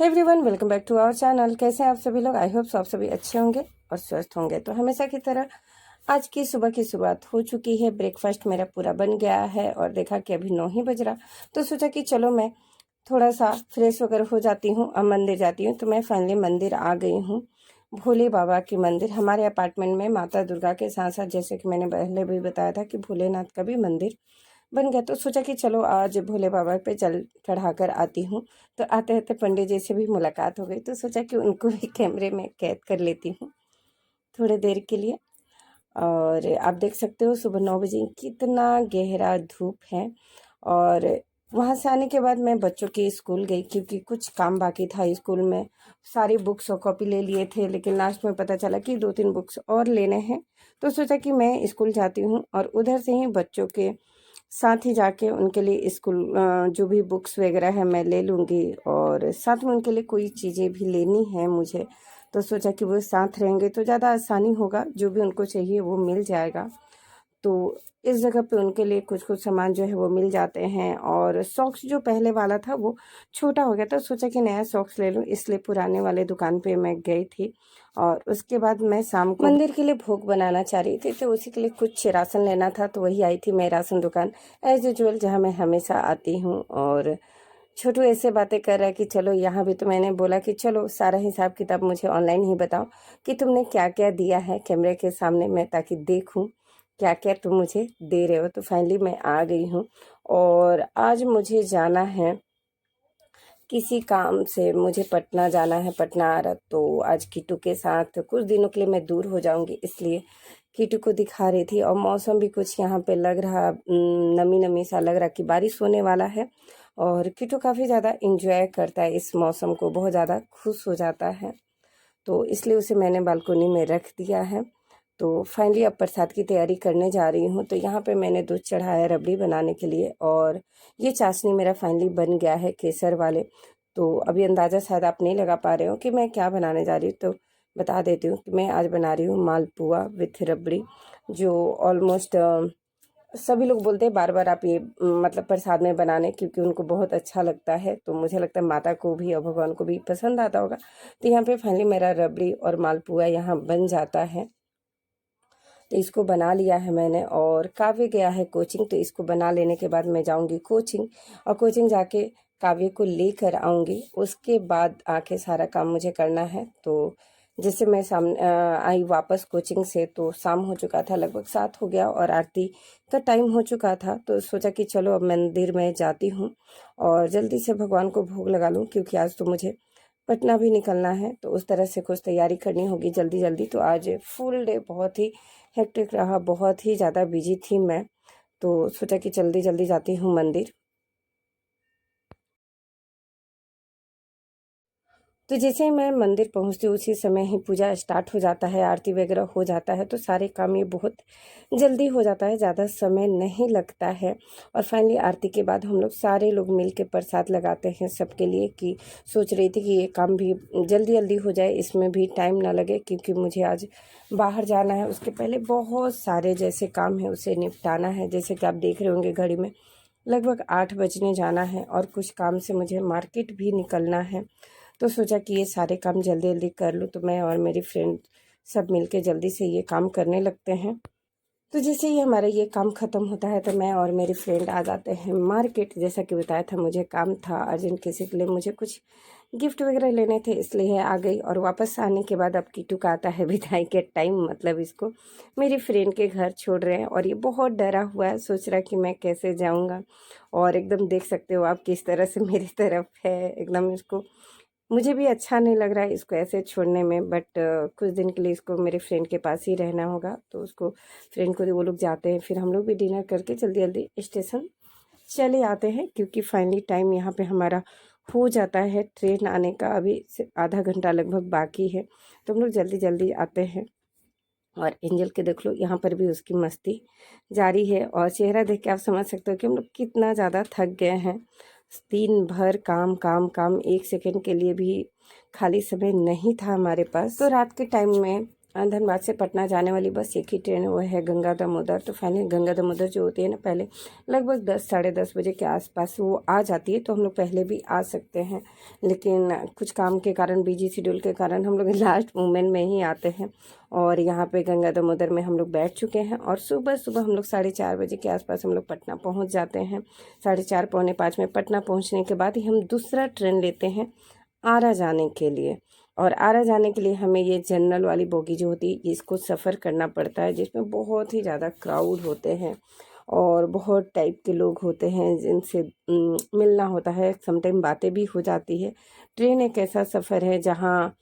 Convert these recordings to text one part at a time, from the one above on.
Hey everyone, welcome back to our channel. कैसे हैं आप सभी लोग? आई होप आप सभी अच्छे होंगे और स्वस्थ होंगे। तो हमेशा की तरह आज की सुबह की शुरुआत हो चुकी है। ब्रेकफास्ट मेरा पूरा बन गया है और देखा कि अभी 9 ही बज रहा, तो सोचा कि चलो मैं थोड़ा सा फ्रेश वगैरह हो जाती हूँ और मंदिर जाती हूँ। तो मैं फाइनली मंदिर आ गई हूँ, भोले बाबा की मंदिर। हमारे अपार्टमेंट में माता दुर्गा के साथ साथ, जैसे कि मैंने पहले भी बताया था, कि भोलेनाथ का भी मंदिर बन गया। तो सोचा कि चलो आज भोले बाबा पे जल चढ़ाकर आती हूँ। तो आते आते पंडित जी से भी मुलाकात हो गई, तो सोचा कि उनको भी कैमरे में कैद कर लेती हूँ थोड़ी देर के लिए। और आप देख सकते हो सुबह 9 बजे कितना गहरा धूप है। और वहाँ से आने के बाद मैं बच्चों के स्कूल गई, क्योंकि कुछ काम बाकी था स्कूल में। सारी बुक्स और कॉपी ले लिए थे, लेकिन लास्ट में पता चला कि 2-3 बुक्स और लेने हैं। तो सोचा कि मैं स्कूल जाती हूँ और उधर से ही बच्चों के साथ ही जाके उनके लिए स्कूल जो भी बुक्स वगैरह है मैं ले लूँगी, और साथ में उनके लिए कोई चीज़ें भी लेनी है मुझे। तो सोचा कि वो साथ रहेंगे तो ज़्यादा आसानी होगा, जो भी उनको चाहिए वो मिल जाएगा। तो इस जगह पे उनके लिए कुछ कुछ सामान जो है वो मिल जाते हैं। और सॉक्स जो पहले वाला था वो छोटा हो गया था, सोचा कि नया सॉक्स ले लूँ, इसलिए पुराने वाले दुकान पे मैं गई थी। और उसके बाद मैं शाम को मंदिर के लिए भोग बनाना चाह रही थी, तो उसी के लिए कुछ राशन लेना था, तो वही आई थी मैं राशन दुकान एज यूजुअल, जहाँ मैं हमेशा आती हूँ। और छोटू ऐसे बातें कर रहा है कि चलो यहाँ भी। तो मैंने बोला कि चलो सारा हिसाब किताब मुझे ऑनलाइन ही बताओ कि तुमने क्या क्या दिया है कैमरे के सामने, मैं ताकि देखूं क्या क्या तुम मुझे दे रहे हो। तो फाइनली मैं आ गई हूँ और आज मुझे जाना है किसी काम से, मुझे पटना जाना है, पटना आ रहा। तो आज कीटू के साथ कुछ दिनों के लिए मैं दूर हो जाऊंगी, इसलिए कीटू को दिखा रही थी। और मौसम भी कुछ यहाँ पे लग रहा नमी नमी सा लग रहा कि बारिश होने वाला है। और कीटू काफ़ी ज़्यादा इंजॉय करता है इस मौसम को, बहुत ज़्यादा खुश हो जाता है, तो इसलिए उसे मैंने बालकोनी में रख दिया है। तो फाइनली अब प्रसाद की तैयारी करने जा रही हूँ। तो यहाँ पे मैंने दूध चढ़ाया रबड़ी बनाने के लिए, और ये चाशनी मेरा फाइनली बन गया है केसर वाले। तो अभी अंदाज़ा शायद आप नहीं लगा पा रहे हो कि मैं क्या बनाने जा रही हूँ, तो बता देती हूँ कि मैं आज बना रही हूँ मालपुआ विथ रबड़ी, जो ऑलमोस्ट सभी लोग बोलते हैं बार बार आप ये मतलब प्रसाद में बनाने, क्योंकि उनको बहुत अच्छा लगता है। तो मुझे लगता है माता को भी और भगवान को भी पसंद आता होगा। तो यहाँ पे फाइनली मेरा रबड़ी और मालपुआ यहाँ बन जाता है। तो इसको बना लिया है मैंने, और काव्य गया है कोचिंग, तो इसको बना लेने के बाद मैं जाऊँगी कोचिंग, और कोचिंग जाके काव्य को लेकर आऊँगी। उसके बाद आके सारा काम मुझे करना है। तो जैसे मैं सामने आई वापस कोचिंग से, तो शाम हो चुका था, लगभग 7 हो गया, और आरती का टाइम हो चुका था। तो सोचा कि चलो अब मंदिर में जाती हूँ और जल्दी से भगवान को भोग लगा लूँ, क्योंकि आज तो मुझे पटना भी निकलना है। तो उस तरह से कुछ तैयारी करनी होगी जल्दी जल्दी। तो आज फुल डे बहुत ही हेक्टिक रहा, बहुत ही ज़्यादा बिजी थी मैं। तो सोचा कि जल्दी जल्दी जाती हूँ मंदिर। तो जैसे ही मैं मंदिर पहुंचती हूँ उसी समय ही पूजा स्टार्ट हो जाता है, आरती वगैरह हो जाता है। तो सारे काम ये बहुत जल्दी हो जाता है, ज़्यादा समय नहीं लगता है। और फाइनली आरती के बाद हम लोग सारे लोग मिल के प्रसाद लगाते हैं सबके लिए। कि सोच रही थी कि ये काम भी जल्दी जल्दी हो जाए, इसमें भी टाइम ना लगे, क्योंकि मुझे आज बाहर जाना है। उसके पहले बहुत सारे जैसे काम है उसे निपटाना है। जैसे कि आप देख रहे होंगे घड़ी में लगभग 8 बजने जाना है, और कुछ काम से मुझे मार्केट भी निकलना है। तो सोचा कि ये सारे काम जल्दी जल्दी कर लूँ। तो मैं और मेरी फ्रेंड सब मिलके जल्दी से ये काम करने लगते हैं। तो जैसे ही हमारा ये काम ख़त्म होता है, तो मैं और मेरी फ्रेंड आ जाते हैं मार्केट। जैसा कि बताया था मुझे काम था अर्जेंट, किसी के लिए मुझे कुछ गिफ्ट वगैरह लेने थे, इसलिए आ गई। और वापस आने के बाद अब कीटू का आता है विदाई के टाइम, मतलब इसको मेरी फ्रेंड के घर छोड़ रहे हैं, और ये बहुत डरा हुआ है, सोच रहा है कि मैं कैसे जाऊँगा। और एकदम देख सकते हो आप किस तरह से मेरी तरफ है, एकदम इसको, मुझे भी अच्छा नहीं लग रहा है इसको ऐसे छोड़ने में। बट कुछ दिन के लिए इसको मेरे फ्रेंड के पास ही रहना होगा। तो उसको फ्रेंड को वो लोग जाते हैं, फिर हम लोग भी डिनर करके जल्दी जल्दी स्टेशन चले आते हैं, क्योंकि फाइनली टाइम यहाँ पे हमारा हो जाता है ट्रेन आने का। अभी से आधा घंटा लगभग बाकी है, तो हम लोग जल्दी जल्दी आते हैं। और एंजल के देख लो, यहाँ पर भी उसकी मस्ती जारी है। और चेहरा देख के आप समझ सकते हो कि हम लोग कितना ज़्यादा थक गए हैं। दिन भर काम काम काम, एक सेकंड के लिए भी खाली समय नहीं था हमारे पास। तो रात के टाइम में धनबाद से पटना जाने वाली बस एक ही ट्रेन है, वो है गंगा दामोदर। तो फाइनली गंगा दामोदर जो होती है ना, पहले लगभग 10 साढ़े 10 बजे के आसपास वो आ जाती है, तो हम लोग पहले भी आ सकते हैं, लेकिन कुछ काम के कारण, बिजी शेड्यूल के कारण हम लोग लास्ट मोमेंट में ही आते हैं। और यहाँ पे गंगा दामोदर में हम लोग बैठ चुके हैं और सुबह सुबह हम लोग 4:30 बजे के आसपास हम लोग पटना पहुँच जाते हैं। 4:30 पौने 5 में पटना पहुँचने के बाद ही हम दूसरा ट्रेन लेते हैं आरा जाने के लिए। और आरा जाने के लिए हमें ये जनरल वाली बोगी जो होती है इसको सफ़र करना पड़ता है, जिसमें बहुत ही ज़्यादा क्राउड होते हैं और बहुत टाइप के लोग होते हैं जिनसे मिलना होता है, समटाइम बातें भी हो जाती है। ट्रेन एक ऐसा सफ़र है जहाँ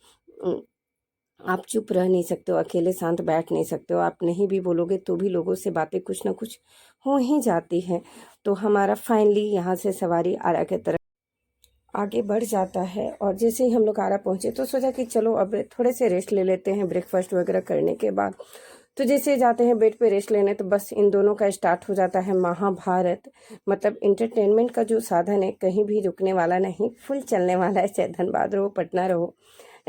आप चुप रह नहीं सकते हो, अकेले शांत बैठ नहीं सकते हो, आप नहीं भी बोलोगे तो भी लोगों से बातें कुछ ना कुछ हो ही जाती है। तो हमारा फाइनली यहाँ से सवारी आरा की तरफ आगे बढ़ जाता है। और जैसे ही हम लोग आरा पहुँचे तो सोचा कि चलो अब थोड़े से रेस्ट ले लेते हैं ब्रेकफास्ट वगैरह करने के बाद। तो जैसे जाते हैं बेड पे रेस्ट लेने, तो बस इन दोनों का स्टार्ट हो जाता है महाभारत। मतलब इंटरटेनमेंट का जो साधन है कहीं भी रुकने वाला नहीं, फुल चलने वाला है, चाहे धनबाद रहो, पटना रहो,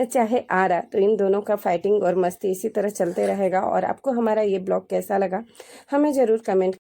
चाहे आरा। तो इन दोनों का फाइटिंग और मस्ती इसी तरह चलते रहेगा। और आपको हमारा ये ब्लॉग कैसा लगा हमें ज़रूर कमेंट